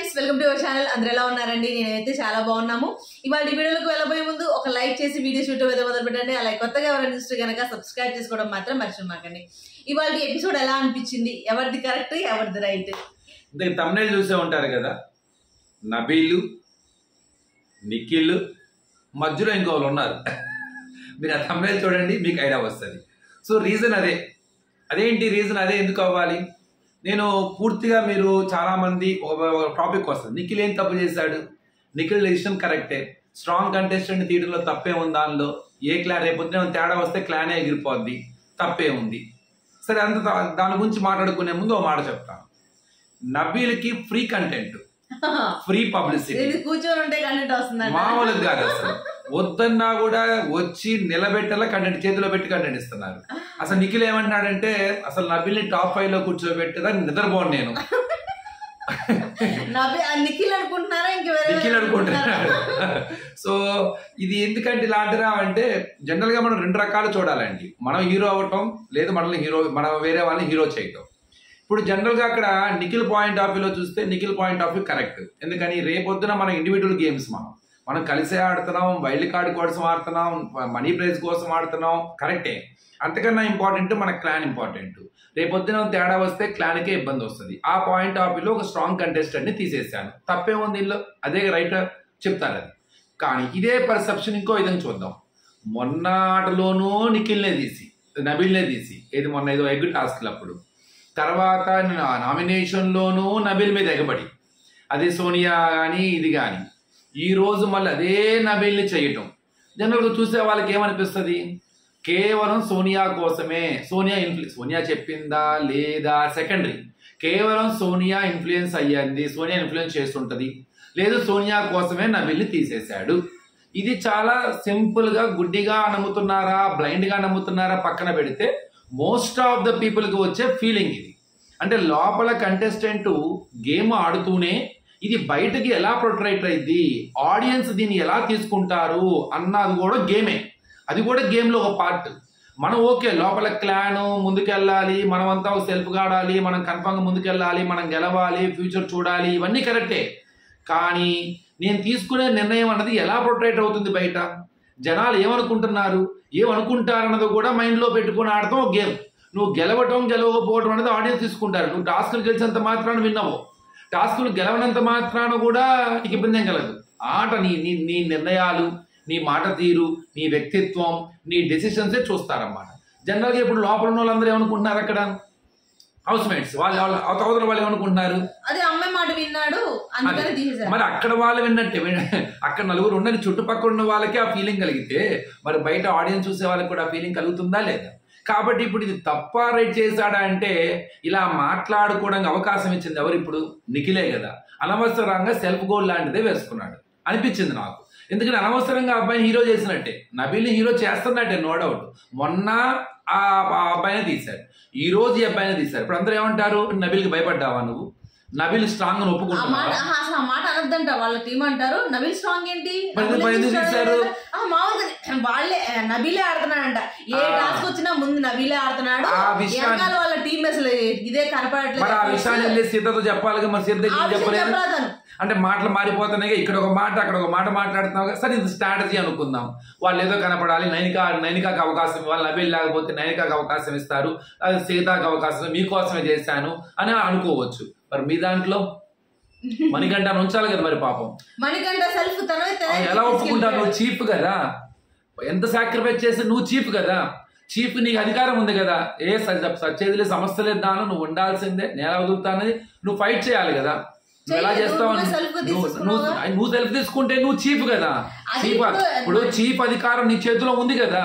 Friends, welcome to our channel. అందరూ ఎలా ఉన్నారండి? నేనైతే చాలా బాగున్నాము. ఇవాళ వీడియోలోకి వెళ్ళబోయే ముందు ఒక లైక్ చేసి వీడియో షూట్ ఏదో మొదలు పెట్టండి. అలాగే కొత్తగా ఎవరైనా చూస్తే కనుక సబ్స్క్రైబ్ చేసుకోవడం మాత్రం మర్చిపోమాకండి. ఇవాళ ఎపిసోడ్ ఎలా అనిపించింది, ఎవరిది కరెక్ట్ ఎవరిది రైట్? తమ్నైల్ చూసే ఉంటారు కదా, నబీలు, నిఖిల్, మధ్యలో ఇంకోళ్ళు ఉన్నారు. మీరు ఆ తమ్నైల్ చూడండి, మీకు ఐడియా వస్తుంది. సో రీజన్ అదేంటి రీజన్ ఎందుకు అవ్వాలి? నేను పూర్తిగా మీరు చాలామంది టాపిక్ వస్తుంది, నిఖిల్ ఏం తప్పు చేశాడు, నిఖిల్ డెసిషన్ కరెక్టే, స్ట్రాంగ్ కంటెస్టెంట్ తీయడంలో తప్పే ఉంది, దానిలో ఏ క్లాన్ రేపొద్దున తేడా వస్తే క్లానే ఎగిరిపోద్ది, తప్పే ఉంది. సరే, దాని గురించి మాట్లాడుకునే ముందు ఓ మాట చెప్తాను. నబీల్కి ఫ్రీ కంటెంట్, ఫ్రీ పబ్లిసిటీ, కూర్చొని ఉంటే కంటెంట్ వస్తుంది, మామూలుగా కాదు. అసలు వద్దన్నా కూడా వచ్చి నిలబెట్టేలా కంటెంట్ చేతిలో పెట్టి కంటెంట్ ఇస్తున్నారు. అసలు నిఖిల్ ఏమంటున్నాడంటే, అసలు నబీల్ని టాప్ 5 లో కూర్చోబెట్టేదా నిద్రపోను నేను. నిఖిల్ అనుకుంటున్నారా? నిఖిల్ అనుకుంటున్నాడు. సో ఇది ఎందుకంటే ఇలాంటిరా అంటే, జనరల్ గా మనం 2 రకాలు చూడాలండి. మనం హీరో అవటం, లేదు మనం వేరే వాళ్ళని హీరో చేయటం. ఇప్పుడు జనరల్ గా అక్కడ నిఖిల్ పాయింట్ ఆఫ్ వ్యూలో చూస్తే Nikhil point of view correct. ఎందుకని రేపొద్దున మన ఇండివిజువల్ గేమ్స్ మనం కలిసే ఆడుతున్నాం, వైల్డ్ కార్డ్ కోసం ఆడుతున్నాం, మనీ ప్రైజ్ కోసం ఆడుతున్నాం, కరెక్టే. అంతకన్నా ఇంపార్టెంట్ మన క్లాన్ ఇంపార్టెంట్. రేపొద్దున తేడా వస్తే క్లాన్కే ఇబ్బంది వస్తుంది. ఆ పాయింట్ ఆఫ్ వ్యూలో ఒక స్ట్రాంగ్ కంటెస్టెంట్ ని తీసేసాను, తప్పే ఉంది ఇందులో, అదే రైట్ చెప్తారు అది. కానీ ఇదే పర్సెప్షన్ ఇంకో విధంగా చూద్దాం. మొన్న ఆటలోనూ నబీల్నే తీసి ఏది మొన్న ఏదో ఎగ్ టాస్క్లు అప్పుడు, తర్వాత నామినేషన్లోనూ నబీల్ మీద ఎగబడి, అదే సోనియా కానీ ఇది కానీ, ఈ రోజు మళ్ళీ అదే నబీల్ని చేయటం జనరల్గా చూసే వాళ్ళకి ఏమనిపిస్తుంది? కేవలం సోనియా కోసమే, సోనియా చెప్పిందా లేదా సెకండరీ, కేవలం సోనియా ఇన్ఫ్లుయెన్స్ అయ్యింది, సోనియా ఇన్ఫ్లుయెన్స్ చేస్తుంటది, లేదు సోనియా కోసమే నబీల్ని తీసేశాడు. ఇది చాలా సింపుల్ గా గుడ్డిగా నమ్ముతున్నారా, బ్లైండ్ గా నమ్ముతున్నారా పక్కన పెడితే, మోస్ట్ ఆఫ్ ద పీపుల్ కి వచ్చే ఫీలింగ్ ఇది. అంటే లోపల కంటెస్టెంట్ గేమ్ ఆడుతూనే ఇది బయటకి ఎలా ప్రొట్రైట్ అయింది, ఆడియన్స్ దీన్ని ఎలా తీసుకుంటారు అన్నది కూడా గేమే. అది కూడా గేమ్లో ఒక పార్ట్. మనం ఓకే లోపల క్లాన్ ముందుకెళ్ళాలి, మనమంతా సెల్ఫ్గా ఆడాలి, మనం కన్ఫర్మ్గా ముందుకెళ్ళాలి, మనం గెలవాలి, ఫ్యూచర్ చూడాలి, ఇవన్నీ కరెక్టే. కానీ నేను తీసుకునే నిర్ణయం అన్నది ఎలా ప్రొట్రైట్ అవుతుంది బయట, జనాలు ఏమనుకుంటారన్నది కూడా మైండ్లో పెట్టుకుని ఆడతాం గేమ్. నువ్వు గెలవకపోవడం అనేది ఆడియన్స్ తీసుకుంటారు. నువ్వు టాస్క్లు గెలిచినంత మాత్రాన విన్నావు, టాస్కులు గెలవనంత మాత్రాన కూడా నీకు ఇబ్బంది ఏం కలదు. ఆట నీ నిర్ణయాలు, నీ మాట తీరు, నీ వ్యక్తిత్వం, నీ డెసిషన్సే చూస్తారన్నమాట. జనరల్గా ఇప్పుడు లోపల ఉన్న వాళ్ళందరూ ఏమనుకుంటున్నారు, అక్కడ హౌస్ మేట్స్ అవతల వాళ్ళు ఏమనుకుంటున్నారు, అదే అమ్మాయి మాట విన్నాడు మరి అక్కడ వాళ్ళు విన్నట్టే. అక్కడ నలుగురు ఉన్నది, చుట్టుపక్కల ఉన్న వాళ్ళకి ఆ ఫీలింగ్ కలిగితే మరి బయట ఆడియన్స్ చూసే వాళ్ళకి కూడా ఆ ఫీలింగ్ కలుగుతుందా లేదా? కాబట్టి ఇప్పుడు ఇది తప్ప రైట్ చేశాడా అంటే, ఇలా మాట్లాడుకోవడానికి అవకాశం ఇచ్చింది ఎవరు? ఇప్పుడు నిఖిలే కదా. అనవసరంగా సెల్ఫ్ గోల్ లాంటిదే వేసుకున్నాడు అనిపించింది నాకు. ఎందుకంటే అనవసరంగా అబ్బాయిని హీరో చేసినట్టే, నబీల్ని హీరో చేస్తున్నట్టే, నో డౌట్. మొన్న ఆ అబ్బాయినే తీశాడు, ఈ రోజు ఈ అబ్బాయినే తీశారు. ఇప్పుడు అందరూ ఏమంటారు, నబీల్కి భయపడ్డావా నువ్వు, నబీల్ స్ట్రాంగ్ అని ఒప్పుకుంటున్నావా? అసలు ఆ మాట అనొద్దంట, వాళ్ళ టీం అంటారు నబీల్ స్ట్రాంగ్ ఏంటి, వాళ్ళే నబీలే ఆడుతున్నాడంట. ఏ టాస్క్ వచ్చినా ముందు నబీలే ఆడుతున్నాడు, వాళ్ళ టీం అసలు ఇదే కనపడట్లేదు. ఆ విషయాన్ని సీతతో చెప్పాలి, మరి సీత చెప్పలేదు అంటే మాటలు మారిపోతున్నాయి. ఇక్కడ ఒక మాట అక్కడ ఒక మాట మాట్లాడుతున్నావు. సరే, ఇది స్ట్రాటజీ అనుకుందాం. వాళ్ళు ఏదో కనపడాలి, నైనికాకి అవకాశం ఇవ్వాలి, నబీల్ లేకపోతే నైనికాకి అవకాశం ఇస్తారు, అది సీతాకి అవకాశం మీకోసమే చేశాను అని అనుకోవచ్చు. మరి మీ దాంట్లో మణికంఠ ఉంచాలి కదా, మరి పాపం మణికంఠ సెల్ఫ్ ఎలా ఒప్పుకుంటావు? నువ్వు చీఫ్ కదా, ఎంత సాక్రిఫైస్ చేసి నువ్వు చీఫ్ కదా, చీఫ్ నీకు అధికారం ఉంది కదా. సచ్చేదిలే సమస్య లేదు, దానిలో నువ్వు ఉండాల్సిందే, నేల వదులుతానని నువ్వు ఫైట్ చేయాలి కదా. నువ్వు ఎలా చేస్తావు? నువ్వు సెల్ఫ్ తీసుకుంటే నువ్వు చీఫ్ కదా. ఇప్పుడు చీఫ్ అధికారం నీ చేతిలో ఉంది కదా.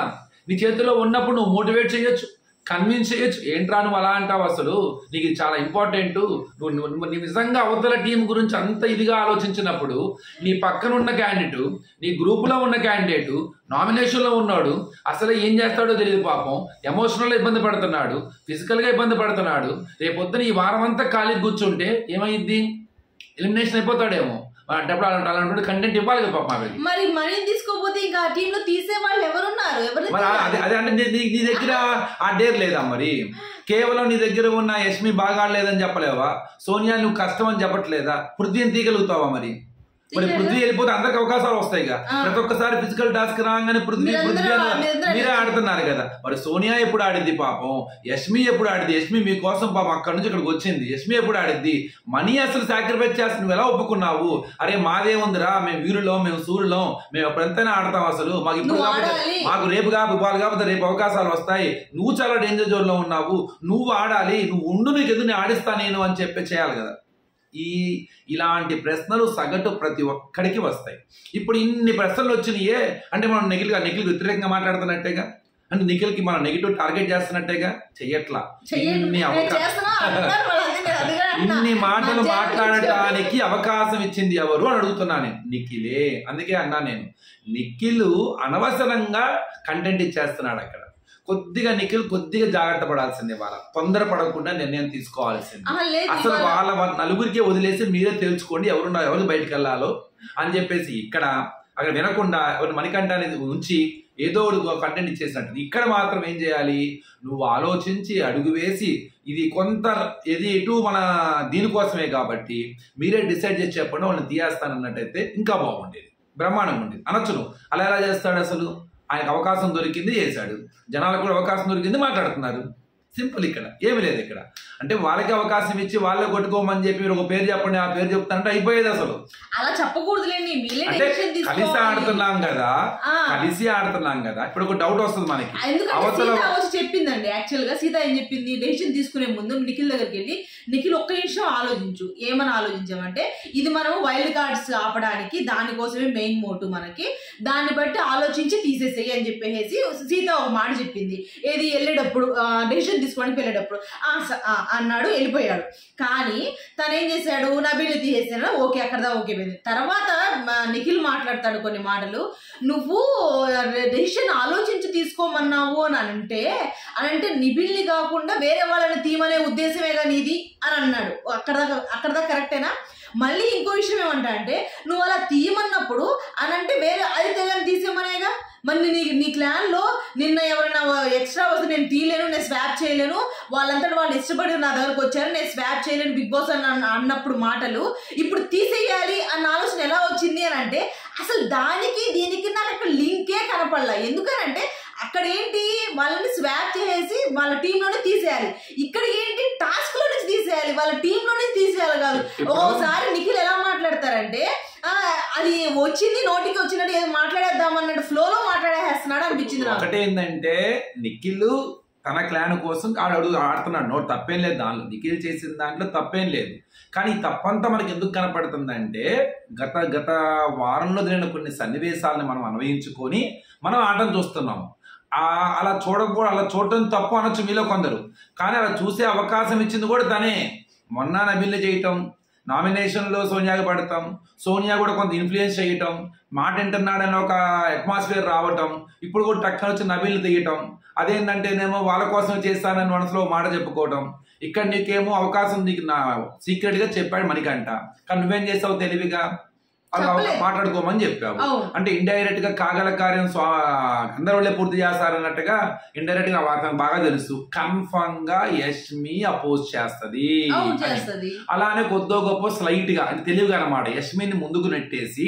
నీ చేతిలో ఉన్నప్పుడు నువ్వు మోటివేట్ చేయొచ్చు, కన్విన్స్ చేయొచ్చు. ఏంట్రా నువ్వు అలా అంటావు, అసలు నీకు చాలా ఇంపార్టెంట్. నువ్వు నిజంగా అవతల టీం గురించి అంత ఇదిగా ఆలోచించినప్పుడు, నీ పక్కన ఉన్న క్యాండిడేట్, నీ గ్రూపులో ఉన్న క్యాండిడేట్ నామినేషన్లో ఉన్నాడు, అసలు ఏం చేస్తాడో తెలియదు పాపం, ఎమోషనల్గా ఇబ్బంది పడుతున్నాడు, ఫిజికల్గా ఇబ్బంది పడుతున్నాడు. రేపొద్దున ఈ వారం అంతా ఖాళీ కూర్చుంటే ఏమైంది, ఎలిమినేషన్ అయిపోతాడేమో. అంటే అలాంటి కంటెంట్ ఇవ్వాలి కదా పాప. మరి మనీ తీసుకోపోతే ఇంకా టీంలో తీసే వాళ్ళు ఎవరున్నారు? అదే అంటే నీ దగ్గర ఆ డేర్ లేదా? మరి కేవలం నీ దగ్గర ఉన్న యష్మి బాగా ఆడలేదని చెప్పలేవా? సోనియా నువ్వు కష్టం అని చెప్పట్లేదా? పృథ్వీని తీయగలుగుతావా? మరి పృథ్వీ వెళ్ళిపోతే అందరికి అవకాశాలు వస్తాయిగా. ప్రతి ఒక్కసారి ఫిజికల్ టాస్క్ రాగానే పృథ్వీ మీరే ఆడుతున్నారు కదా. మరి సోనియా ఎప్పుడు ఆడిద్ది పాపం? యష్మి ఎప్పుడు ఆడిద్ది? యష్మి మీకోసం పాపం అక్కడ నుంచి ఇక్కడికి వచ్చింది. యష్మి ఎప్పుడు ఆడిద్ది? మనీ అసలు సాక్రిఫైస్ చేసి నువ్వు ఎలా ఒప్పుకున్నావు? అరే మాదేముందిరా, మేము వీరులం, మేము సూర్యులం, మేము ఎప్పుడెంతైనా ఆడతాం. అసలు మాకు ఇప్పుడు మాకు రేపు కాకపోతే రేపు అవకాశాలు వస్తాయి. నువ్వు చాలా డేంజర్ జోన్ లో ఉన్నావు, నువ్వు ఆడాలి, నువ్వు ఉండు, నీకు ఎదురు ఆడిస్తా నేను అని చెప్పి చేయాలి కదా. ఇలాంటి ప్రశ్నలు సగటు ప్రతి ఒక్కడికి వస్తాయి. ఇప్పుడు ఇన్ని ప్రశ్నలు వచ్చినాయే అంటే మనం నిఖిల్ వ్యతిరేకంగా మాట్లాడుతున్నట్టేగా, అంటే నిఖిల్కి మనం నెగిటివ్ టార్గెట్ చేస్తున్నట్టేగా. చెయ్యట్లా. ఇన్ని మాటలు మాట్లాడటానికి అవకాశం ఇచ్చింది ఎవరు అని అడుగుతున్నా నేను. నిఖిలే. అందుకే అన్నా నేను, నిఖిల్ అనవసరంగా కంటెంట్ ఇచ్చేస్తున్నాడు అక్కడ. నిఖిల్ కొద్దిగా జాగ్రత్త పడాల్సిందే. వాళ్ళ తొందర పడకుండా నిర్ణయం తీసుకోవాల్సింది. అసలు వాళ్ళ నలుగురికే వదిలేసి మీరే తెలుసుకోండి ఎవరు బయటకు వెళ్ళాలో అని చెప్పేసి అక్కడ వినకుండా మణికంఠ అనేది ఉంచి ఏదో కంటెంట్ ఇచ్చేసినట్టు. ఇక్కడ మాత్రం ఏం చేయాలి? నువ్వు ఆలోచించి అడుగు వేసి ఇది ఎటు మన దీనికోసమే కాబట్టి మీరే డిసైడ్ చేసి చెప్పండి, వాళ్ళని తీయేస్తానన్నట్టయితే ఇంకా బాగుండేది, బ్రహ్మాండంగా ఉండేది అనొచ్చు. నువ్వు అలా ఎలా చేస్తాడు? అసలు ఆయనకు అవకాశం దొరికింది చేశాడు, జనాలకు కూడా అవకాశం దొరికింది మాట్లాడుతున్నారు. సింపుల్. ఇక్కడ ఏమి లేదు. ఇక్కడ అంటే వాళ్ళకి అవకాశం ఇచ్చి వాళ్ళే కొట్టుకోమని చెప్పి మీరు ఒక పేరు చెప్పండి, ఆ పేరు చెప్తానంటే అయిపోయేది. అసలు అలా చెప్పకూడదులేండి. అంటే కలిసి ఆడుతున్నాం కదా. ఇప్పుడు ఒక డౌట్ వస్తుంది మనకి. చెప్పిందండి యాక్చువల్ గా. సీత ఏం చెప్పింది? డెసిషన్ తీసుకునే ముందు నిఖిల్ దగ్గరికి వెళ్ళి, నిఖిల్ ఒక్క నిమిషం ఆలోచించు. ఏమని ఆలోచించామంటే, ఇది మనం వైల్డ్ కార్డ్స్ ఆపడానికి దానికోసమే మెయిన్ మోటివ్ మనకి, దాన్ని బట్టి ఆలోచించి తీసేసేయి అని చెప్పేసి సీత ఒక మాట చెప్పింది. ఏది వెళ్ళేటప్పుడు డెసిషన్ తీసుకోవడానికి వెళ్ళేటప్పుడు అన్నాడు, వెళ్ళిపోయాడు. కానీ తను ఏం చేశాడు? నబీల్ని తీసేసాడు. ఓకే, అక్కడ ఓకే పోయింది. తర్వాత నిఖిల్ మాట్లాడతాడు కొన్ని మాటలు. నువ్వు డెసిషన్ ఆలోచించి తీసుకోమన్నావు అని అంటే నిబిల్ని కాకుండా వేరే వాళ్ళని తీయమనే ఉద్దేశమేగా నీది అని అన్నాడు. అక్కడ దాకా కరెక్టేనా? మళ్ళీ ఇంకో విషయం ఏమంటా అంటే, నువ్వు అలా తీయమన్నప్పుడు అంటే వేరే అది తెల్లని తీసేమనేగా. మరి నీ క్లాన్ లో నిన్న ఎవరైనా ఎక్స్ట్రా వస్తే నేను తీయలేను, నేను స్వాప్ చేయలేను, వాళ్ళంతా వాళ్ళు ఇష్టపడి నా దగ్గరకు వచ్చారు, నేను స్వాప్ చేయలేను బిగ్ బాస్ అన్నప్పుడు మాటలు ఇప్పుడు తీసేయాలి అన్న ఆలోచన ఎలా వచ్చింది అని అంటే, అసలు దానికి దీనికి నాకు అక్కడ లింకే కనపడలా. ఎందుకనంటే అక్కడ ఏంటి, వాళ్ళని స్వాప్ చేసి వాళ్ళ టీంలోనే తీసేయాలి. ఇక్కడ ఏంటి, టాస్క్ లో నుంచి తీసేయాలి, వాళ్ళ టీంలోనే తీసేయాలి కాదు. ఒక్కోసారి నిఖిల్ ఎలా మాట్లాడతారంటే, అది వచ్చింది నోటికి వచ్చినట్టు ఏదో మాట్లాడేద్దాం అన్నట్టు ఫ్లోలో మాట్లాడేస్తున్నాడు అనిపించింది. ఒకటి ఏంటంటే నిఖిల్ తన క్లాన్ కోసం ఆడుతున్నాడు, నోట్ తప్పేం లేదు దానిలో. నిఖిల్ చేసిన దాంట్లో తప్పేం లేదు. కానీ ఈ తప్పంతా మనకి ఎందుకు కనపడుతుందంటే, గత వారంలో జరిగిన కొన్ని సన్నివేశాలను మనం అన్వయించుకొని మనం ఆటను చూస్తున్నాము. అలా చూడటం తప్పు అనొచ్చు మీలో కొందరు, కానీ అలా చూసే అవకాశం ఇచ్చింది కూడా తనే. మొన్న నబీల్ని చేయటం, నామినేషన్లో సోనియాకి పడటం, సోనియా కూడా కొంత ఇన్ఫ్లుయెన్స్ చేయటం, మాట వింటున్నాడని ఒక అట్మాస్ఫియర్ రావటం, ఇప్పుడు కూడా టక్కన వచ్చి నబీల్ని తీయటం. అదేంటంటేనేమో వాళ్ళ కోసం చేస్తానని మనసులో మాట చెప్పుకోవటం. ఇక్కడ నీకేమో అవకాశం నీకు సీక్రెట్ గా చెప్పాడు మణికంఠ, కానీ నువ్వేం చేస్తావు? తెలివిగా మాట్లాడుకోమని చెప్పావు. అంటే ఇండైరెక్ట్ గా కాగల కార్యం అందరూ పూర్తి చేస్తారన్నట్టుగా ఇండైరెక్ట్ గా బాగా తెలుసు. కన్ఫర్మ్ గా యష్మి అపోజ్ చేస్తది. అలానే కొద్దో గొప్ప స్లైట్ గా అంటే తెలివిగా అన్నమాట యష్మిని ముందుకు నెట్టేసి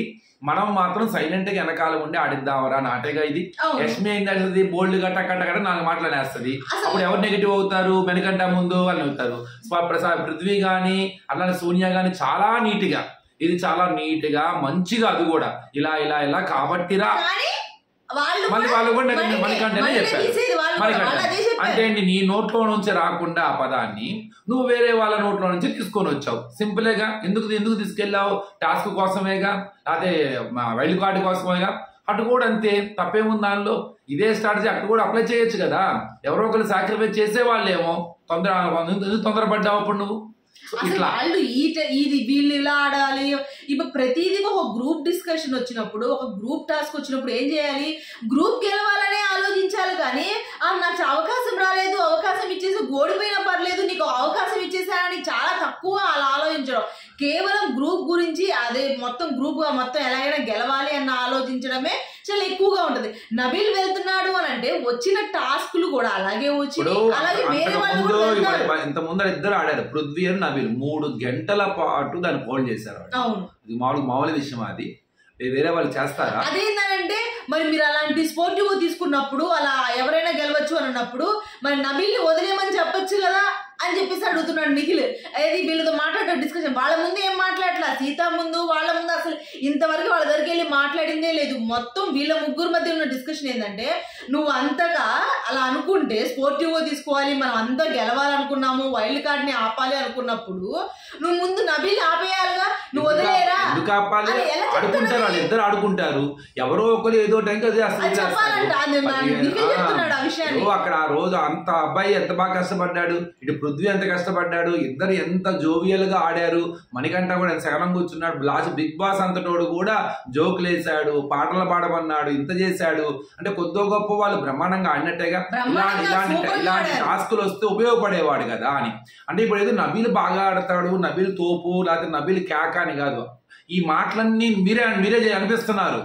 మనం మాత్రం సైలెంట్ గా వెనకాల ఉండి ఆడిద్దామరా నాటేగా ఇది. యష్మి ఏం చేస్తుంది? బోల్డ్ గట్ట 4 మాటలనేస్తుంది. అప్పుడు ఎవరు నెగిటివ్ అవుతారు? వెనకంట ముందు వాళ్ళు అవుతారు. పృథ్వీ గాని అలానే సోనియా గాని చాలా నీట్ గా మంచిగా అది కూడా ఇలా కాబట్టిరా మళ్ళీ వాళ్ళు కూడా మణికంఠనే చెప్పారు. అంటే నీ నోట్లో నుంచి రాకుండా ఆ పదాన్ని నువ్వు వేరే వాళ్ళ నోట్లో నుంచి తీసుకొని వచ్చావు. సింపుల్గా ఎందుకు తీసుకెళ్ళావు? టాస్క్ కోసమేగా, అదే వైల్డ్ కార్డు కోసమేగా. అటు కూడా అంతే, తప్పేముంది దానిలో? ఇదే స్ట్రాటజీ అటు కూడా అప్లై చేయొచ్చు కదా. ఎవరో ఒకరు సాక్రిఫైస్ చేసే వాళ్ళేమో తొందరపడ్డావు అప్పుడు నువ్వు. వీళ్ళు ఇలా ఆడాలి. ఇప్పుడు ప్రతిదీ ఒక గ్రూప్ డిస్కషన్ వచ్చినప్పుడు, ఒక గ్రూప్ టాస్క్ వచ్చినప్పుడు ఏం చేయాలి? గ్రూప్ గెలవాలనే ఆలోచించాలి. కానీ నాకు అవకాశం రాలేదు, అవకాశం ఇచ్చేసి ఓడిపోయినా పర్లేదు, నీకు అవకాశం ఇచ్చేసానని చాలా తక్కువ అలా ఆలోచించడం. కేవలం గ్రూప్ గురించి, అదే మొత్తం గ్రూప్ గా మొత్తం ఎలాగైనా గెలవాలి అన్న ఆలోచించడమే చాలా ఎక్కువగా ఉంటది. నబీల్ వెళ్తున్నాడు అని అంటే వచ్చిన టాస్క్లు కూడా అలాగే వచ్చి అలాగే వేరే వాళ్ళు కూడా ఇంత ముందర ఇద్దరు ఆడారు, పృథ్వీ అని నబీల్ 3 గంటల పాటు దాన్ని హోల్డ్ చేశారు. అవును, ఇది మామూలు విషయం. అది వేరే వాళ్ళు చేస్తారా? అదేంటంటే మరి మీరు అలాంటి స్పోర్టివ్ తీసుకున్నప్పుడు అలా ఎవరైనా గెలవచ్చు అని అన్నప్పుడు మరి నబీల్ని వదిలేయమని చెప్పొచ్చు కదా అని చెప్పేసి అడుగుతున్నాడు నిఖిల్. అది వీళ్ళతో మాట్లాడే డిస్కషన్ వాళ్ళ ముందు ఏం మాట్లాడలా, సీత ముందు వాళ్ళ ముందు అసలు ఇంతవరకు వాళ్ళ దగ్గరికి వెళ్ళి మాట్లాడిందే లేదు. మొత్తం వీళ్ళ ముగ్గురు మధ్య ఉన్న డిస్కషన్ ఏంటంటే నువ్వు అంతగా అలా అనుకుంటే స్పోర్టివ్ తీసుకోవాలి, మనం అంతా గెలవాలనుకున్నాము, వైల్డ్ కార్డ్ ని ఆపాలి అనుకున్నప్పుడు నువ్వు ముందు నబీల్ ఆపేయాలిగా, నువ్వు వదిలేరా? ఎందుకు ఆపాలి? ఆడుకుంటారు, వాళ్ళు ఇద్దరు ఆడుకుంటారు, ఎవరో ఒకరు ఏదో టైంకి అక్కడ. ఆ రోజు అంత అబ్బాయి ఎంత బాగా కష్టపడ్డాడు, ఇటు పృథ్వీ ఎంత కష్టపడ్డాడు, ఇద్దరు ఎంత జోవియల్ గా ఆడారు. మణికంఠ కూడా ఎంత సగనం కూర్చున్నాడు. లాస్ట్ బిగ్ బాస్ అంతటోడు కూడా జోకులు వేసాడు, పాటలు పాడమన్నాడు, ఇంత చేశాడు. అంటే కొద్దో గొప్ప వాళ్ళు బ్రహ్మాండంగా ఆడినట్టేగా. ఇలాంటి టాస్కులు వస్తే ఉపయోగపడేవాడు కదా అని. అంటే ఇప్పుడు ఏదో నబీల్ బాగా ఆడతాడు, నబీల్ తోపు, లేకపోతే నబీల్ కేక అని కాదు. ఈ మాటలన్నీ మీరే అనిపిస్తున్నారు.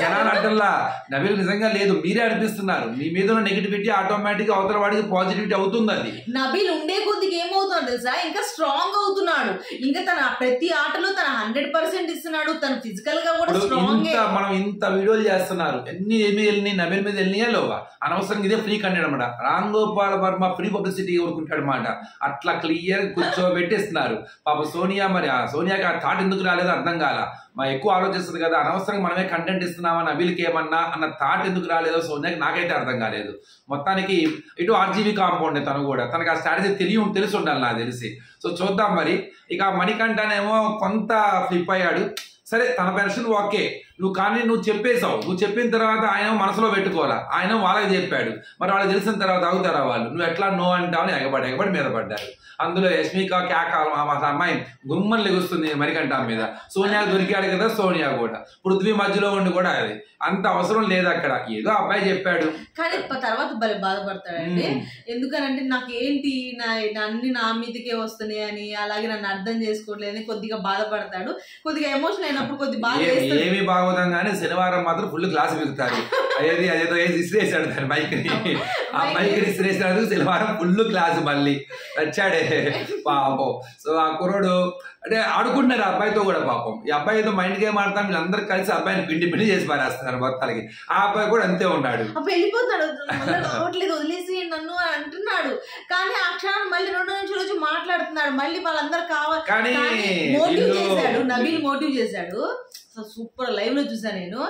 జనాలు అంటల్లా నబీల్ నిజంగా లేదు, మీరే అనిపిస్తున్నారు. మీ మీద ఉన్న నెగిటివిటీ ఆటోమేటిక్ అవతల వాడికి పాజిటివిటీ అవుతుంది. అది నబీల్ ఉండే కొద్దిగా ఏమవుతుంది తెలుసా, ఇంకా స్ట్రాంగ్ అవుతున్నాడు. ఇంకా తన ప్రతి ఆటలో తన 100% ఇస్తున్నాడు. తన ఫిజికల్ గా కూడా స్ట్రాంగ్. మనం ఇంత వీడియోలు చేస్తున్నారు, ఏమి వెళ్ళినాయి నబీల్ మీద వెళ్ళినాయా లోవా? అనవసరంగా ఇదే ఫ్రీ కంటెంట్ అనమాట. రామ్ గోపాల్ వర్మ ఫ్రీ పబ్లిసిటీ కోరుకుంటాడు అనమాట. అట్లా క్లియర్ కూర్చోబెట్టిస్తున్నారు. పాప సోనియా, మరి ఆ సోనియాకి ఆ థాట్ ఎందుకు రాలేదు అర్థం కాల. ఎక్కువ ఆలోచిస్తుంది కదా, అనవసరంగా మనమే కంటెంట్ ఇస్తున్నామా నబీల్కి ఏమన్నా అన్న థాట్ ఎందుకు రాలేదో సోనియాకి నాకైతే అర్థం కాలేదు. మొత్తానికి ఇటు ఆర్జీవీ కాంపౌండ్ తను కూడా, తనకు ఆ స్ట్రాటజీ తెలిసి ఉండాలి నాకు తెలిసి. సో చూద్దాం మరి. ఇక మణికంఠనేమో కొంత ఫ్లిప్ అయ్యాడు. సరే తన పెన్షన్ ఓకే, నువ్వు చెప్పేశావు. నువ్వు చెప్పిన తర్వాత ఆయన మనసులో పెట్టుకోవాలా, ఆయన వాళ్ళకి చెప్పాడు. మరి వాళ్ళకి తెలిసిన తర్వాత అవుతారా వాళ్ళు? నువ్వు ఎట్లా నో అంటావు ఎగబడి మీద పడ్డారు. అందులో యష్మిక కేకాల అమ్మాయి గుమ్మని లెగుస్తుంది మణికంఠ మీద. సోనియా దొరికాడు కదా, సోనియా కూడా పృథ్వీ మధ్యలో ఉండి కూడా అది అంత అవసరం లేదు అక్కడ. ఏదో అబ్బాయి చెప్పాడు కానీ తర్వాత భలే బాధపడతాడండి. ఎందుకనంటే నాకు ఏంటి అన్ని నా మీదకే వస్తున్నాయి అని, అలాగే నన్ను అర్థం చేసుకోవట్లేదని కొద్దిగా బాధపడతాడు. కొద్దిగా ఎమోషన్ అయినప్పుడు కొద్ది బాధ ఏమి బాగోదాం కానీ శనివారం మాత్రం ఫుల్ క్లాస్ బిగుతారు. అదేదో ఇసిరేసాడు దాని బైక్ని, ఆ బైక్ని ఇసిరేసాడు. శనివారం ఫుల్ క్లాస్ మళ్ళీ వచ్చాడే పాపం. సో ఆ కుర్రోడు అంటే ఆడుకుంటున్నారు అబ్బాయితో కూడా పాపం. ఈ అబ్బాయి ఏదో మైండ్ గేమ్ ఆడతాం, వీళ్ళందరూ కలిసి అబ్బాయిని పిండి చేసి పారేస్తున్నారు మొత్తానికి. ఆ అబ్బాయి కూడా అంతే ఉన్నాడు. వెళ్ళిపోతాడు, రావట్లేదు వదిలేసి నన్ను అంటున్నాడు. కానీ ఆ క్షణం మళ్ళీ 2 నిమిషాల నుంచి మాట్లాడుతున్నాడు. మళ్ళీ వాళ్ళందరూ కావాలి కానీ మోటివ్ చేశాడు, నబీల్ మోటివ్ చేశాడు. సూపర్ లైవ్ లో చూసా నేను.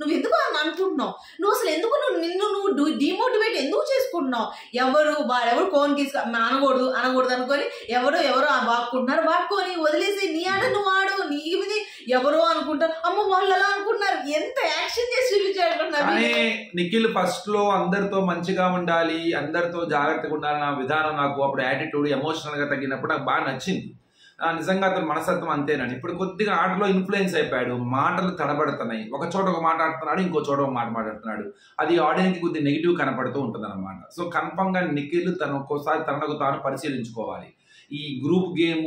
నువ్వు ఎందుకు అని అనుకుంటున్నావు, నువ్వు అసలు ఎందుకు నువ్వు డిమోటివేట్ ఎందుకు చేసుకుంటున్నావు? వాడెవరు కోన్ అనకూడదు అనుకొని ఎవరో వాక్కొని వదిలేసి నీ ఆట నువ్వు ఆడు, నీ మీద ఎవరో అనుకుంటారు. అమ్మ వాళ్ళు అలా అనుకుంటున్నారు. ఎంత యాక్షన్ చేసి చూపించాడు. నిఖిల్ ఫస్ట్ లో అందరితో మంచిగా ఉండాలి, అందరితో జాగ్రత్తగా ఉండాలన్న విధానం నాకు అప్పుడు యాటిట్యూడ్ ఎమోషనల్ గా తగ్గినప్పుడు నాకు బాగా నచ్చింది. నిజంగా అతను మనస్తత్వం అంతేనని. ఇప్పుడు కొద్దిగా ఆటలో ఇన్ఫ్లుయెన్స్ అయిపోయాడు, మాటలు తడబడుతున్నాయి. ఒక చోట ఒక మాట ఆడుతున్నాడు, ఇంకో చోట ఒక మాట మాట్లాడుతున్నాడు. అది ఆడియన్స్కి కొద్దిగా నెగిటివ్ కనపడుతూ ఉంటుంది అనమాట. సో కన్ఫర్మ్ గా నిఖిల్ తను ఒక్కోసారి తనకు తాను పరిశీలించుకోవాలి. ఈ గ్రూప్ గేమ్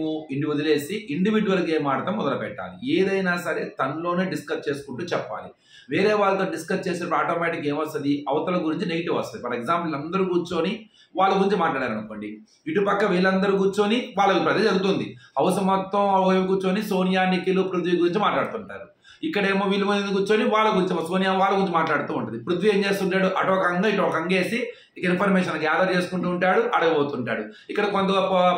వదిలేసి ఇండివిజువల్ గేమ్ ఆడటం మొదలు పెట్టాలి. ఏదైనా సరే తనలోనే డిస్కస్ చేసుకుంటూ చెప్పాలి. వేరే వాళ్ళతో డిస్కస్ చేసేటప్పుడు ఆటోమేటిక్ ఏమొస్తుంది, అవతల గురించి నెగిటివ్ వస్తుంది. ఫర్ ఎగ్జాంపుల్ అందరూ కూర్చొని వాళ్ళ గురించి మాట్లాడారు అనుకోండి, ఇటుపక్క వీళ్ళందరూ కూర్చొని వాళ్ళ అభిప్రాయం జరుగుతుంది. హౌస్ మొత్తం కూర్చొని సోనియా, నిఖిల్, పృథ్వీ గురించి మాట్లాడుతుంటారు. ఇక్కడేమో వీళ్ళ మీద కూర్చొని వాళ్ళ గురించి, సోనియా వాళ్ళ గురించి మాట్లాడుతూ ఉంటుంది. పృథ్వీ ఏం చేస్తుంటాడు, అటు ఒక అంగ ఇటు ఒక అంగేసి ఇక ఇన్ఫర్మేషన్ గ్యాదర్ చేసుకుంటూ ఉంటాడు, అడగబోతుంటాడు. ఇక్కడ కొంత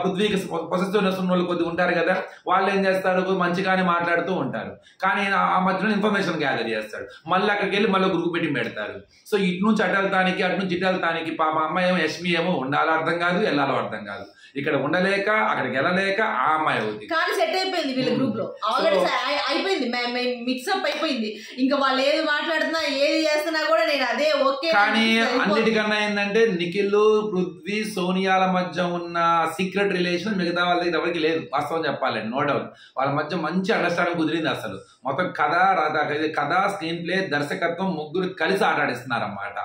పృథ్వీకి పొసెసివ్నెస్ ఉన్న వాళ్ళు కొద్దిగా ఉంటారు కదా, వాళ్ళు ఏం చేస్తారు, మంచిగానే మాట్లాడుతూ ఉంటారు. కానీ ఆ మధ్యలో ఇన్ఫర్మేషన్ గ్యాదర్ చేస్తాడు. మళ్ళీ అక్కడికి వెళ్ళి మళ్ళీ గ్రూప్ మీటింగ్ పెడతారు. సో ఇటు నుంచి అటు వెళ్తానికి, అటు నుంచి ఇటు వెళ్తానికి పాప అమ్మాయి ఏమో యష్మి ఏమో ఉండాలో అర్థం కాదు, వెళ్ళాలో అర్థం కాదు. ఇక్కడ ఉండలేక అక్కడికి వెళ్ళలేక ఆ అమ్మాయి అవుతుంది. కానీ సెట్ అయిపోయింది వీళ్ళ గ్రూప్ లో, ఆల్రెడీ అయిపోయింది, మిక్సప్ అయిపోయింది. ఇంకా వాళ్ళు ఏది మాట్లాడుతున్నా ఏది చేస్తున్నా కూడా నేను అదే ఓకే. కానీ అన్నిటికన్నా ఏంటంటే నిఖిల్, పృథ్వీ, సోనియాల మధ్య ఉన్న సీక్రెట్ రిలేషన్ మిగతా వాళ్ళ దగ్గర ఎవరికి లేదు. వాస్తవం చెప్పాలండి, నో డౌట్. వాళ్ళ మధ్య మంచి అండర్స్టాండింగ్ కుదిరింది. అసలు మొత్తం కథ, స్క్రీన్ ప్లే, దర్శకత్వం ముగ్గురు కలిసి ఆటాడిస్తున్నారు అన్నమాట.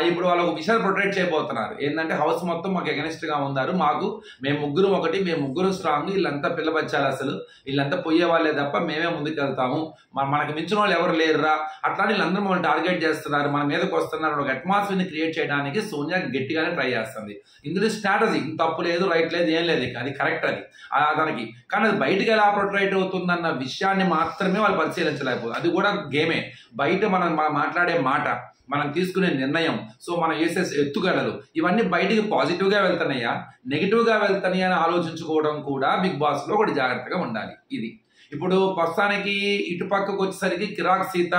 ఇప్పుడు వాళ్ళు ఒక విషయాన్ని ప్రొటెక్ట్ చేయబోతున్నారు. ఏంటంటే హౌస్ మొత్తం మాకు ఎగనిస్ట్ గా ఉన్నారు, మాకు మేము ముగ్గురు ఒకటి, మేము ముగ్గురు స్ట్రాంగ్, వీళ్ళంతా పిల్ల బచ్చాలు, అసలు వీళ్ళంతా పోయే వాళ్ళే తప్ప మేమే ముందుకు వెళ్తాము, మనకి మించిన వాళ్ళు ఎవరు లేరురా, అట్లా వీళ్ళందరూ మమ్మల్ని టార్గెట్ చేస్తున్నారు, మన మీదకి వస్తున్నారు, ఒక అట్మాస్ఫియర్ ని క్రియేట్ చేయడానికి సోనియా గట్టిగానే ట్రై చేస్తుంది. ఇందులో స్ట్రాటజీ తప్పు లేదు, రైట్ లేదు, ఏం లేదు, అది కరెక్ట్, అది దానికి. కానీ అది బయటకు ఎలా ప్రొట్రైట్ అవుతుందన్న విషయాన్ని మాత్రమే వాళ్ళు పరిశీలించలేకపోతుంది. అది కూడా గేమే. బయట మనం మాట్లాడే మాట, మనం తీసుకునే నిర్ణయం, సో మనం వేసే ఎత్తుగడలు, ఇవన్నీ బయటికి పాజిటివ్ గా వెళ్తున్నాయా నెగిటివ్ గా వెళ్తున్నాయా అని ఆలోచించుకోవడం కూడా బిగ్ బాస్ లో ఒకటి జాగ్రత్తగా ఉండాలి. ఇది ఇప్పుడు ప్రస్తుతానికి ఇటుపక్కకు వచ్చేసరికి కిరాక్ సీత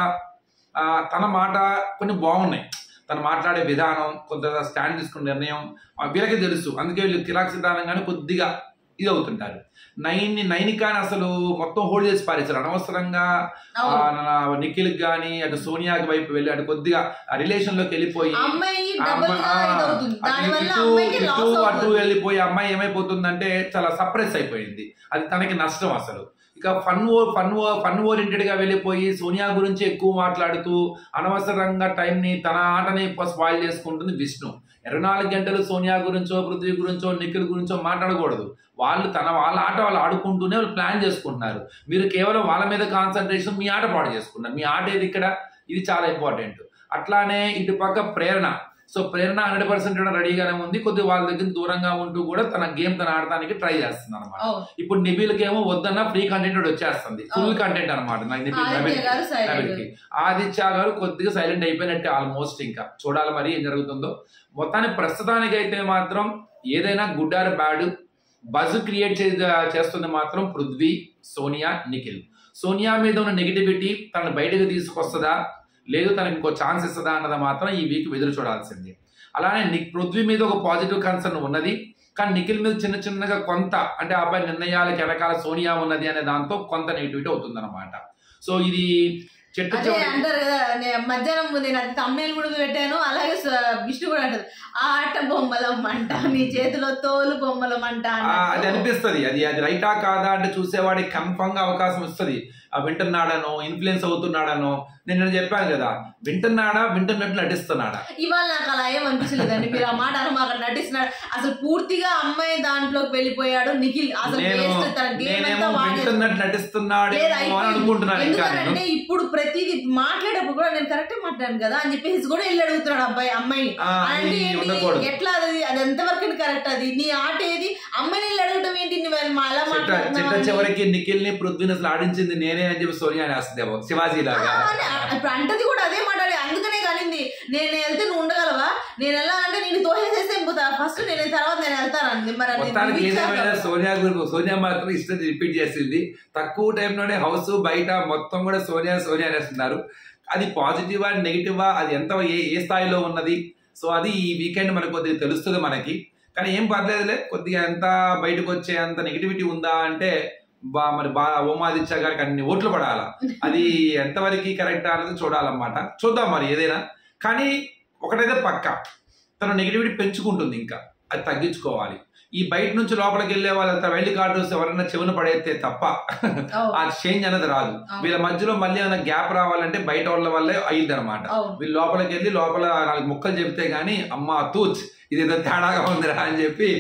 తన మాట కొన్ని బాగున్నాయి, తను మాట్లాడే విధానం, కొంత స్టాండ్ తీసుకున్న నిర్ణయం వీళ్ళకి తెలుసు, అందుకే వీళ్ళు కిరాక్ సీత అనగానే కొద్దిగా ఇది అవుతుంటారు. నైనికాని అసలు మొత్తం హోల్డ్ చేసి పారేశారు అనవసరంగా. నిఖిల్ గాని అటు సోనియాకి వైపు వెళ్ళి అటు కొద్దిగా రిలేషన్ లోకి వెళ్ళిపోయి అటు వెళ్ళిపోయి అమ్మాయి ఏమైపోతుందంటే చాలా సప్రెస్ అయిపోయింది. అది తనకి నష్టం అసలు. ఇక ఫన్ ఓరియంటెడ్ గా వెళ్ళిపోయి సోనియా గురించి ఎక్కువ మాట్లాడుతూ అనవసరంగా టైంని తన ఆటని స్పాయిల్ చేసుకుంటుంది విష్ణు. 24 గంటలు సోనియా గురించో, పృథ్వీ గురించో, నిఖిల్ గురించో మాట్లాడకూడదు. వాళ్ళ ఆట వాళ్ళు ఆడుకుంటూనే వాళ్ళు ప్లాన్ చేసుకుంటున్నారు. మీరు కేవలం వాళ్ళ మీద కాన్సన్ట్రేషన్, మీ ఆట పాడు చేసుకున్నారు. మీ ఆట ఏది ఇక్కడ, ఇది చాలా ఇంపార్టెంట్. అట్లానే ఇటు పక్క ప్రేరణ. సో ప్రేరణ 100% రెడీగానే ఉంది. కొద్దిగా వాళ్ళ దగ్గర దూరంగా ఉంటూ కూడా తన గేమ్ తన ఆడటానికి ట్రై చేస్తుంది అనమాట. ఇప్పుడు నిబిల్కి ఏమో వద్దన్న ఫ్రీ కంటెంట్ వచ్చేస్తుంది, ఫుల్ కంటెంట్ అనమాట. ఆదిత్య గారు కొద్దిగా సైలెంట్ అయిపోయినట్టే ఆల్మోస్ట్. ఇంకా చూడాలి మరి ఏం జరుగుతుందో. మొత్తానికి ప్రస్తుతానికి అయితే మాత్రం ఏదైనా good or bad buzz create చేస్తుంది మాత్రం పృథ్వీ, సోనియా, నిఖిల్. సోనియా మీద ఉన్న నెగిటివిటీ తనను బయటకు తీసుకొస్తుందా, లేదు తనకి ఇంకో ఛాన్స్ ఇస్తుందా అన్నది మాత్రం ఈ వీక్ ఎదురు చూడాల్సింది. అలానే పృథ్వీ మీద ఒక పాజిటివ్ కన్సర్న్ ఉన్నది, కానీ నిఖిల్ మీద చిన్నగా కొంత, అంటే అబ్బాయి నిర్ణయాలకు వెనకాల సోనియా ఉన్నది అనే దాంతో కొంత నెగిటివిటీ అవుతుంది అనమాట. సో ఇది అంటారు కదా, మధ్యాహ్నం నేను అది తమ్ముళ్ళు కూడా పెట్టాను, అలాగే విష్ణు కూడా అంటారు ఆట బొమ్మల మంట, నీ చేతిలో తోలు బొమ్మల మంట. అది అనిపిస్తుంది. అది రైటా కాదా అంటే చూసేవాడికి కన్ఫర్మ్ గా అవకాశం ఇస్తుంది. వింటున్నాడనో, ఇన్ఫ్లుయెన్స్ అవుతున్నాడనో. నేను చెప్పాను కదా, వింటున్నట్టు నటిస్తున్నాడా. ఇవాళ నాకు అలా ఏమనిపించలేదండి. మీరు ఆ మాట మాకు నటిస్తున్నాడు, అసలు పూర్తిగా అమ్మాయి దాంట్లోకి వెళ్ళిపోయాడు నిఖిల్. అసలు వింటున్నట్టు నటిస్తున్నాడు అనుకుంటున్నాను. ఎందుకంటే ఇప్పుడు ప్రతిదీ మాట్లాడేటప్పుడు కూడా నేను కరెక్ట్ మాట్లాడాను కదా అని చెప్పేసి కూడా వెళ్ళి అడుగుతున్నాడు అమ్మాయి. అంటే ఎట్లా అది ఎంతవరకు కరెక్ట్? అది నీ ఆట ఏది? అమ్మాయిని వెళ్ళి అడగటం ఏంటి? చివరికి నిఖిల్ ని పృథ్వీని అసలు ఆడించింది నేనే అని చెప్పి సోనియా అనేస్తుందేమో శివాజీ లాగా. ఇప్పుడు అంటది కూడా అదే మాట్లాడి, అందుకనే కానింది నేను వెళ్తే నువ్వు ఉండగలవా, నేను వెళ్ళాలంటే నేను తోసేసేస్తే ఫస్ట్ నేను తర్వాత నేను వెళ్తాను. మొత్తానికి ఏదేమైనా సోనియా మాత్రం ఇష్టం రిపీట్ చేసింది. తక్కువ టైంలోనే హౌస్ బయట మొత్తం కూడా సోనియా అనేస్తున్నారు. అది పాజిటివా నెగిటివా, అది ఎంత ఏ స్థాయిలో ఉన్నది, సో అది ఈ వీకెండ్ మనకు కొద్దిగా తెలుస్తుంది మనకి. కానీ ఏం పర్లేదులే, కొద్దిగా ఎంత బయటకు వచ్చే అంత నెగిటివిటీ ఉందా అంటే మరి ఓమాదిత్య గారికి అన్ని ఓట్లు పడాలా, అది ఎంతవరకు కరెక్ట్ అనేది చూడాలన్నమాట. చూద్దాం మరి ఏదైనా. కానీ ఒకటైతే పక్క, తన నెగిటివిటీ పెంచుకుంటుంది, ఇంకా అది తగ్గించుకోవాలి. ఈ బయట నుంచి లోపలికి వెళ్ళే వాళ్ళంతా వైల్డ్ కార్డ్స్ ఎవరైనా చెవున పడేస్తే తప్ప ఆ చేంజ్ అనేది రాదు. వీళ్ళ మధ్యలో మళ్ళీ ఏమైనా గ్యాప్ రావాలంటే బయట వాళ్ళ వల్లే అయ్యింది అనమాట. వీళ్ళు లోపలికి వెళ్ళి లోపల 4 ముక్కలు చెప్తే గానీ అమ్మ తూచ్ ఇదేదో తేడాగా ఉందిరా అని చెప్పి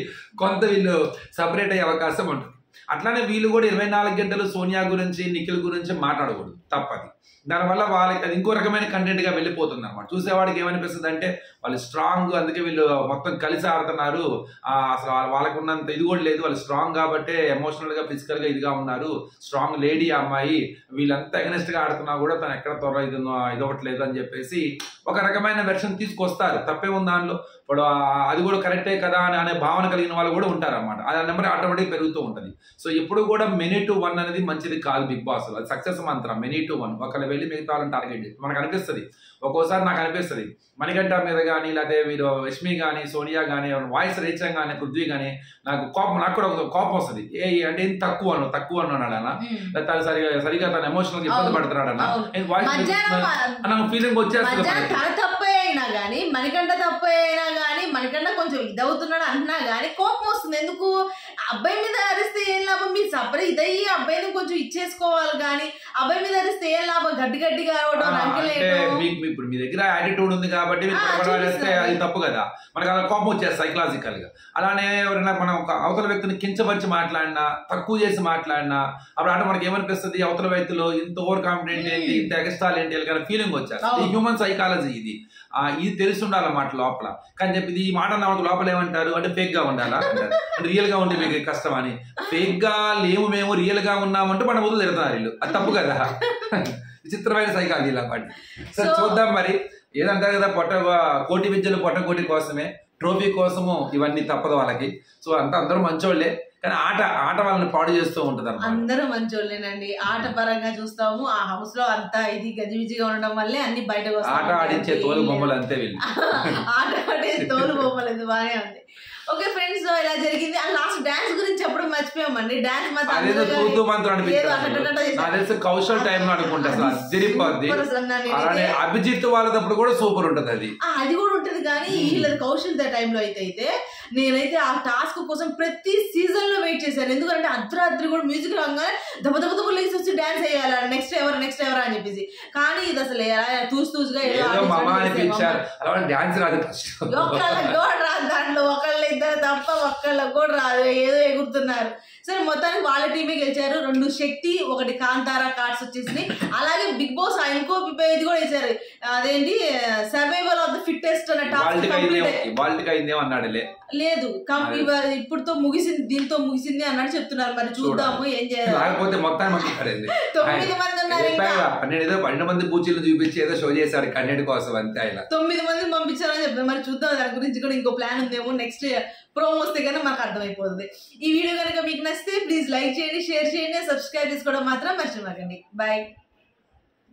కొంత వీళ్ళు సపరేట్ అయ్యే అవకాశం ఉంటుంది. అట్లానే వీళ్ళు కూడా 24 గంటలు సోనియా గురించి, నిఖిల్ గురించి మాట్లాడకూడదు, తప్పది. దానివల్ల వాళ్ళకి అది ఇంకో రకమైన కంటెంట్ గా వెళ్ళిపోతుంది అనమాట. చూసేవాడికి ఏమనిపిస్తుంది అంటే వాళ్ళు స్ట్రాంగ్, అందుకే వీళ్ళు మొత్తం కలిసి ఆడుతున్నారు, అసలు వాళ్ళకు ఉన్నంత ఇది కూడా లేదు, వాళ్ళు స్ట్రాంగ్ కాబట్టి ఎమోషనల్ గా ఫిజికల్ గా ఇదిగా ఉన్నారు, స్ట్రాంగ్ లేడీ అమ్మాయి, వీళ్ళంతా ఎగనెస్ట్ గా ఆడుతున్నా కూడా తను ఎక్కడ త్వర ఇదొకట్లేదు అని చెప్పేసి ఒక రకమైన వెర్షన్ తీసుకొస్తారు. తప్పే ఉంది దానిలో. ఇప్పుడు అది కూడా కరెక్టే కదా అనే భావన కలిగిన వాళ్ళు కూడా ఉంటారు అనమాట. ఆ నెంబర్ ఆటోమేటిక్ పెరుగుతూ ఉంటుంది. సో ఎప్పుడు కూడా many to 1 అనేది మంచిది కాదు బిగ్ బాస్. అది సక్సెస్ మంత్రం, many to 1. ఒకళ్ళు వెళ్ళి మిగతా వాళ్ళని టార్గెట్ చేసి మనకు అనిపిస్తుంది. ఒక్కోసారి నాకు అనిపిస్తుంది మణికంఠ మీద కానీ, లేకపోతే వీరు యష్మి కానీ, సోనియా కానీ, వాయిస్ రీచ్ కానీ, పృథ్వీ కానీ, నాకు కూడా ఒక కోపం వస్తుంది. అంటే ఏం తక్కువ అన్నాడన్నా, లేకపోతే సరిగా తన ఎమోషనల్ గా ఇబ్బంది పడుతున్నాడన్నా వాయిస్ ఫీలింగ్ వచ్చేస్తుంది. తప్పే అయినా కానీ, మణికంఠ తప్పే అయినా కానీ, మణికంఠ కొంచెం ఇదవుతున్నాడు అంటున్నా కానీ కోపం వస్తుంది. ఎందుకు? అబ్బాయి మీద అరిస్తే ఏం లాభం? మీరు సపరేట్ ఇదయ్యి అబ్బాయిని కొంచెం ఇచ్చేసుకోవాలి కానీ అబ్బాయి మీద అరిస్తే ఏం లాభం, గట్టిగా అరవడం, ఇప్పుడు మీ దగ్గర యాటిట్యూడ్ ఉంది కాబట్టి చేస్తే అది తప్పు కదా, మనకు అలా కోపం వచ్చేది సైకలాజికల్ గా. అలానే ఎవరైనా మనం అవతల వ్యక్తిని కించపరిచి మాట్లాడినా, తక్కువ చేసి మాట్లాడినా, అప్పుడు అంటే మనకి ఏమనిపిస్తుంది, అవతల వ్యక్తిలో ఇంత ఓవర్ కాన్ఫిడెంట్ ఏంటి, ఇంత ఎక్స్ట్రాల్ ఏంటి కానీ ఫీలింగ్ వచ్చేస్తుంది. ఈ హ్యూమన్ సైకాలజీ ఇది తెలిసి ఉండాలన్నమాట లోపల. కానీ చెప్పి ఈ మాట అన్న లోపల ఏమంటారు అంటే ఫేక్ గా ఉండాలా అంటారు, అంటే రియల్ గా ఉంటే మీకు కష్టం అని. ఫేక్ గా లేము మేము, రియల్ గా ఉన్నామంటే మన ముందు తిరుగుతున్నారు వీళ్ళు, అది తప్పు కదా. విచిత్రమైన సైకాలజీ ఇలా పాటి. సరే చూద్దాం మరి. ఏదంటారు కదా, కోటి విద్యలు పొట్టకోటి కోసమే, ట్రోఫీ కోసము ఇవన్నీ తప్పదు వాళ్ళకి. సో అందరూ మంచోళ్లే, కానీ ఆట వాళ్ళని పాడు చేస్తూ ఉంటది. అందరూ మంచోళ్ళేనండి. ఆట పరంగా చూస్తాము, ఆ హౌస్ లో అంతా ఇది గజిబిజిగా ఉండడం వల్లే అన్ని బయటకు వస్తాయి. ఆట ఆడించే తోలు బొమ్మలు అంతే వీళ్ళు. ఆట ఆడే తోలు బొమ్మలు ఇది బాగానే ఉంది. ఓకే ఫ్రెండ్స్, ఇలా జరిగింది. లాస్ట్ డాన్స్ గురించి చెప్పడం మర్చిపోయామండి. డాన్స్ కౌశల్ టైం లో అనుకుంటా అలానే అభిజిత్ వాళ్ళదప్పుడు కూడా సూపర్ ఉంటది. అది కూడా ఉంటది, కానీ వీళ్ళది కౌశల్ టైం లో అయితే నేనైతే ఆ టాస్క్ కోసం ప్రతి సీజన్ లో వెయిట్ చేశాను. ఎందుకంటే అర్ధరాత్రి కూడా మ్యూజిక్ రాగానే దెబ్బ లేసి వచ్చి డాన్స్ వేయాలి, నెక్స్ట్ ఎవరు అని చెప్పేసి. కానీ ఇది అసలు తూసుగా దాంట్లో ఒకళ్ళు ఇద్దరు తప్ప ఒక్కళ్ళకి కూడా రాదు, ఏదో ఎగురుతున్నారు. సరే మొత్తానికి వాళ్ళ టీమే గెలిచారు. 2 శక్తి, 1 కాంతారా కార్డ్స్ వచ్చేసి. అలాగే బిగ్ బాస్ ఇంకో ఇది కూడా వేసారు, అదేంటి సర్వైవల్ ఆఫ్ ద ఫిట్టెస్ట్ అనే టాస్క్ లేదు, ఇప్పుడుతో ముగిసింది, దీంతో ముగిసింది అన్నట్టు చెప్తున్నారు. మరి చూద్దాము ఏం చేయాలి. 9 మంది ఉన్నారు, 12 మంది పూచీలు చూపించి ఏదో షో చేశారు కంటెంట్ కోసం అంతే. ఆయన 9 మందిని పంపించారని చెప్తారు. మరి చూద్దాం, దాని గురించి కూడా ఇంకో ప్లాన్ ఉందేమో. నెక్స్ట్ ప్రోమో వస్తే కనుక మనకు అర్థమైపోతుంది. ఈ వీడియో కనుక మీకు నచ్చితే ప్లీజ్ లైక్ చేయండి, షేర్ చేయండి, సబ్స్క్రైబ్ చేసుకోవడం మాత్రం మర్చిపోకండి. బాయ్.